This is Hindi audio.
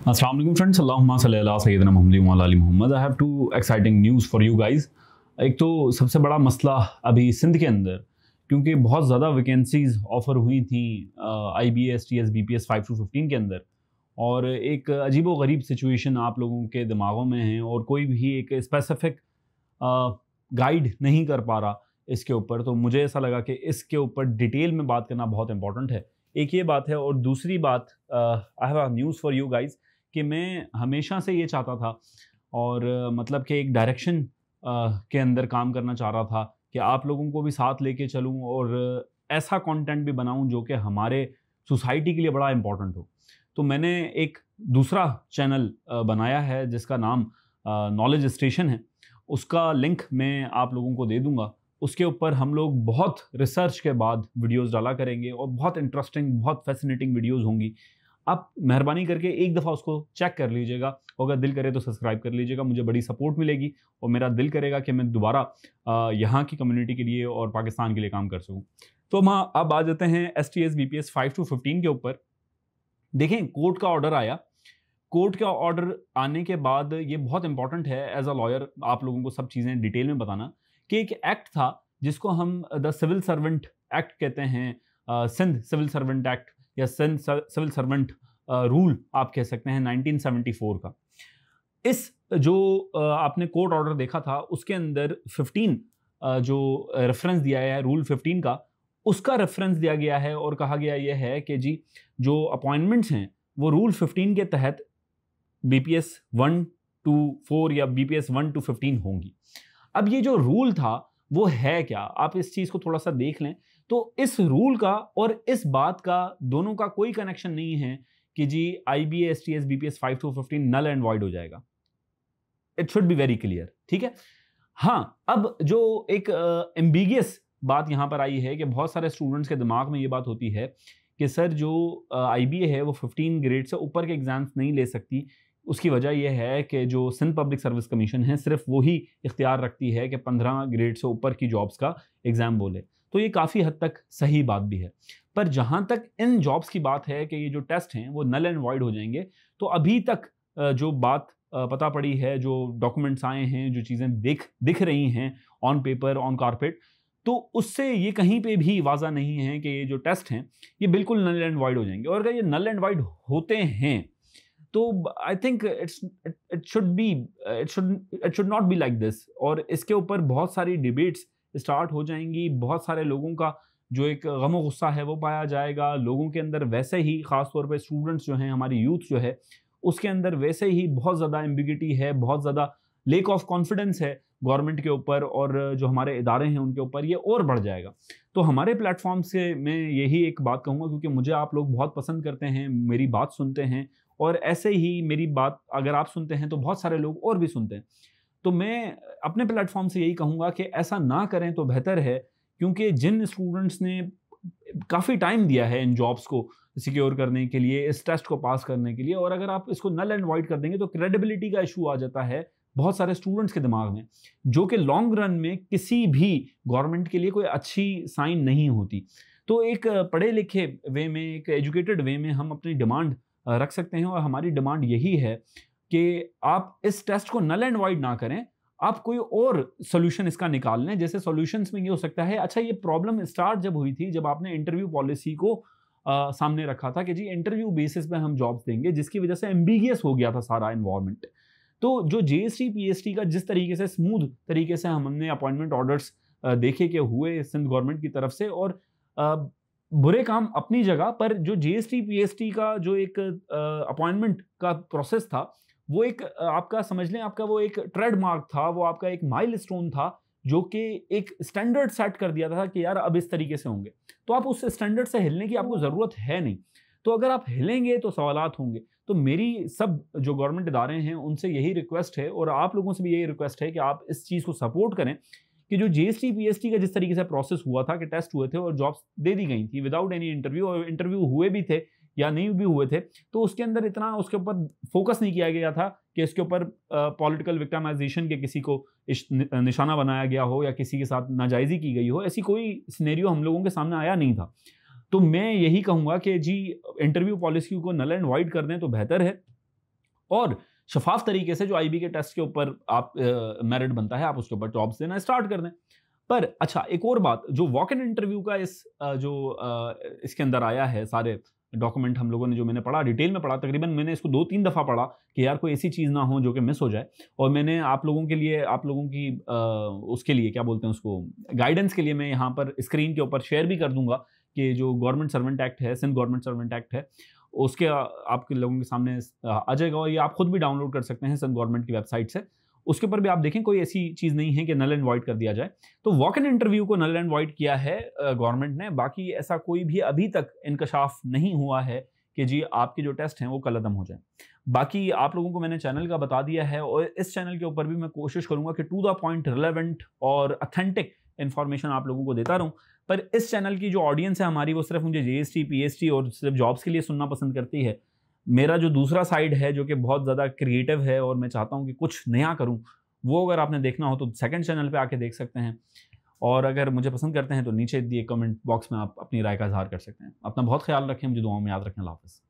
अस्सलाम वालेकुम फ्रेंड्स, अल्लाहुम्मा सल्ली अला सय्यिदिना मुहम्मद व अला आलि मुहम्मद। I have two exciting news for you guys. एक तो सबसे बड़ा मसला अभी सिंध के अंदर, क्योंकि बहुत ज़्यादा वैकेंसीज़ ऑफ़र हुई थी IBS TS BPS 5 to 15 के अंदर, और एक अजीबो गरीब सिचुएशन आप लोगों के दिमागों में है और कोई भी एक स्पेसिफिक गाइड नहीं कर पा रहा इसके ऊपर। तो मुझे ऐसा लगा कि इसके ऊपर डिटेल में बात करना बहुत इंपॉर्टेंट है। एक ये बात है, और दूसरी बात, I have a news for you guys कि मैं हमेशा से ये चाहता था और मतलब कि एक डायरेक्शन के अंदर काम करना चाह रहा था कि आप लोगों को भी साथ लेके चलूं और ऐसा कंटेंट भी बनाऊं जो कि हमारे सोसाइटी के लिए बड़ा इंपॉर्टेंट हो। तो मैंने एक दूसरा चैनल बनाया है जिसका नाम नॉलेज स्टेशन है। उसका लिंक मैं आप लोगों को दे दूंगा। उसके ऊपर हम लोग बहुत रिसर्च के बाद वीडियोस डाला करेंगे और बहुत इंटरेस्टिंग, बहुत फैसिनेटिंग वीडियोस होंगी। आप मेहरबानी करके एक दफ़ा उसको चेक कर लीजिएगा, अगर दिल करे तो सब्सक्राइब कर लीजिएगा, मुझे बड़ी सपोर्ट मिलेगी और मेरा दिल करेगा कि मैं दोबारा यहाँ की कम्युनिटी के लिए और पाकिस्तान के लिए काम कर सकूँ। तो हम अब आ जाते हैं STS BPS 5 to 15 के ऊपर। देखें, कोर्ट का ऑर्डर आया। कोर्ट का ऑर्डर आने के बाद ये बहुत इंपॉर्टेंट है एज अ लॉयर आप लोगों को सब चीज़ें डिटेल में बताना कि एक एक्ट था जिसको हम द सिविल सर्वेंट एक्ट कहते हैं, सिंध सिविल सर्वेंट एक्ट या सिंध सिविल सर्वेंट रूल आप कह सकते हैं, 1974 का। इस जो आपने कोर्ट ऑर्डर देखा था उसके अंदर 15 जो रेफरेंस दिया है रूल 15 का, उसका रेफरेंस दिया गया है और कहा गया यह है कि जी जो अपॉइंटमेंट्स हैं वो रूल 15 के तहत BPS 1 to 4 या BPS 1 to 15 होंगी। अब ये जो रूल था वो है क्या, आप इस चीज़ को थोड़ा सा देख लें तो इस रूल का और इस बात का दोनों का कोई कनेक्शन नहीं है कि जी IBS STS BPS 5 to 15 null and void हो जाएगा। It should be very clear, ठीक है। हाँ, अब जो एक एम्बिगियस बात यहाँ पर आई है कि बहुत सारे स्टूडेंट्स के दिमाग में ये बात होती है कि सर जो IBA है वो 15 ग्रेड से ऊपर के एग्जाम्स नहीं ले सकती। उसकी वजह यह है कि जो सिंध पब्लिक सर्विस कमीशन है सिर्फ वही इख्तियार रखती है कि 15 ग्रेड से ऊपर की जॉब्स का एग्ज़ाम बोले। तो ये काफ़ी हद तक सही बात भी है, पर जहाँ तक इन जॉब्स की बात है कि ये जो टेस्ट हैं वो नल एंड वॉइड हो जाएंगे, तो अभी तक जो बात पता पड़ी है, जो डॉक्यूमेंट्स आए हैं, जो चीज़ें दिख रही हैं ऑन पेपर ऑन कारपेट, तो उससे ये कहीं पे भी वाज़ा नहीं है कि ये जो टेस्ट हैं ये बिल्कुल नल एंड वॉइड हो जाएंगे। और अगर ये नल एंड वॉइड होते हैं तो I think it should not be like this. और इसके ऊपर बहुत सारी डिबेट्स स्टार्ट हो जाएंगी, बहुत सारे लोगों का जो एक गम गुस्सा है वो पाया जाएगा लोगों के अंदर। वैसे ही ख़ास तौर पे स्टूडेंट्स जो हैं, हमारी यूथ जो है, उसके अंदर वैसे ही बहुत ज़्यादा एम्बिगिटी है, बहुत ज़्यादा लेक ऑफ कॉन्फिडेंस है गवर्नमेंट के ऊपर और जो हमारे इदारे हैं उनके ऊपर, ये और बढ़ जाएगा। तो हमारे प्लेटफॉर्म से मैं यही एक बात कहूँगा, क्योंकि मुझे आप लोग बहुत पसंद करते हैं, मेरी बात सुनते हैं, और ऐसे ही मेरी बात अगर आप सुनते हैं तो बहुत सारे लोग और भी सुनते हैं। तो मैं अपने प्लेटफॉर्म से यही कहूँगा कि ऐसा ना करें तो बेहतर है, क्योंकि जिन स्टूडेंट्स ने काफ़ी टाइम दिया है इन जॉब्स को सिक्योर करने के लिए, इस टेस्ट को पास करने के लिए, और अगर आप इसको नल एंड वॉइड कर देंगे तो क्रेडिबिलिटी का इशू आ जाता है बहुत सारे स्टूडेंट्स के दिमाग में, जो कि लॉन्ग रन में किसी भी गवर्नमेंट के लिए कोई अच्छी साइन नहीं होती। तो एक पढ़े लिखे वे में, एक एजुकेटेड वे में हम अपनी डिमांड रख सकते हैं, और हमारी डिमांड यही है कि आप इस टेस्ट को नल एंड वॉइड ना करें, आप कोई और सोल्यूशन इसका निकाल लें। जैसे सॉल्यूशंस में ये हो सकता है, अच्छा ये प्रॉब्लम स्टार्ट जब हुई थी, जब आपने इंटरव्यू पॉलिसी को सामने रखा था कि जी इंटरव्यू बेसिस पे हम जॉब्स देंगे, जिसकी वजह से एम्बिगियस हो गया था सारा इन्वायरमेंट। तो जो JST PST का जिस तरीके से स्मूथ तरीके से हमने अपॉइंटमेंट ऑर्डर्स देखे के हुए सिंध गवर्नमेंट की तरफ से, और बुरे काम अपनी जगह पर, जो JST PST का जो एक अपॉइंटमेंट का प्रोसेस था वो एक आपका समझ लें, आपका वो एक ट्रेडमार्क था, वो आपका एक माइलस्टोन था, जो कि एक स्टैंडर्ड सेट कर दिया था कि यार अब इस तरीके से होंगे। तो आप उस स्टैंडर्ड से हिलने की आपको ज़रूरत है नहीं। तो अगर आप हिलेंगे तो सवालात होंगे। तो मेरी सब जो गवर्नमेंट इदारे हैं उनसे यही रिक्वेस्ट है, और आप लोगों से भी यही रिक्वेस्ट है कि आप इस चीज़ को सपोर्ट करें कि जो JST PST का जिस तरीके से प्रोसेस हुआ था कि टेस्ट हुए थे और जॉब्स दे दी गई थी विदाउट एनी इंटरव्यू, और इंटरव्यू हुए भी थे या नहीं भी हुए थे, तो उसके अंदर इतना उसके ऊपर फोकस नहीं किया गया था कि इसके ऊपर पॉलिटिकल विक्टिमाइजेशन के किसी को निशाना बनाया गया हो या किसी के साथ नाजायज़ी की गई हो। ऐसी कोई सिनेरियो हम लोगों के सामने आया नहीं था। तो मैं यही कहूँगा कि जी इंटरव्यू पॉलिसी को नल एंड वाइड कर दें तो बेहतर है। और शफाफ तरीके से जो आईबी के टेस्ट के ऊपर आप मेरिट बनता है, आप उसके ऊपर जॉब्स देना स्टार्ट कर दें। पर अच्छा, एक और बात, जो वॉक इन इंटरव्यू का इसके अंदर आया है, सारे डॉक्यूमेंट हम लोगों ने, जो मैंने पढ़ा, डिटेल में पढ़ा, तकरीबन मैंने इसको 2-3 दफ़ा पढ़ा कि यार कोई ऐसी चीज़ ना हो जो कि मिस हो जाए। और मैंने आप लोगों के लिए, आप लोगों की उसके लिए क्या बोलते हैं उसको, गाइडेंस के लिए मैं यहाँ पर स्क्रीन के ऊपर शेयर भी कर दूंगा कि जो गवर्नमेंट सर्वेंट एक्ट है, सिंध गवर्नमेंट सर्वेंट एक्ट है, उसके आपके लोगों के सामने आ जाएगा, और ये आप खुद भी डाउनलोड कर सकते हैं सिंध गवर्नमेंट की वेबसाइट से। उसके ऊपर भी आप देखें, कोई ऐसी चीज़ नहीं है कि नल एंड वॉइड कर दिया जाए। तो वॉक इन इंटरव्यू को नल एंड वॉइड किया है गवर्नमेंट ने, बाकी ऐसा कोई भी अभी तक इंकशाफ नहीं हुआ है कि जी आपके जो टेस्ट हैं वो कलअदम हो जाए। बाकी आप लोगों को मैंने चैनल का बता दिया है, और इस चैनल के ऊपर भी मैं कोशिश करूंगा कि टू द पॉइंट, रिलेवेंट और अथेंटिक इन्फॉर्मेशन आप लोगों को देता रहूं। पर इस चैनल की जो ऑडियंस है हमारी, वो सिर्फ मुझे जीएसटी, पीएसटी और सिर्फ जॉब्स के लिए सुनना पसंद करती है। मेरा जो दूसरा साइड है जो कि बहुत ज़्यादा क्रिएटिव है और मैं चाहता हूँ कि कुछ नया करूँ, वो अगर आपने देखना हो तो सेकंड चैनल पे आके देख सकते हैं। और अगर मुझे पसंद करते हैं तो नीचे दिए कमेंट बॉक्स में आप अपनी राय का इजहार कर सकते हैं। अपना बहुत ख्याल रखें, मुझे दुआओं में याद रखें। अल्लाह हाफ़िज़।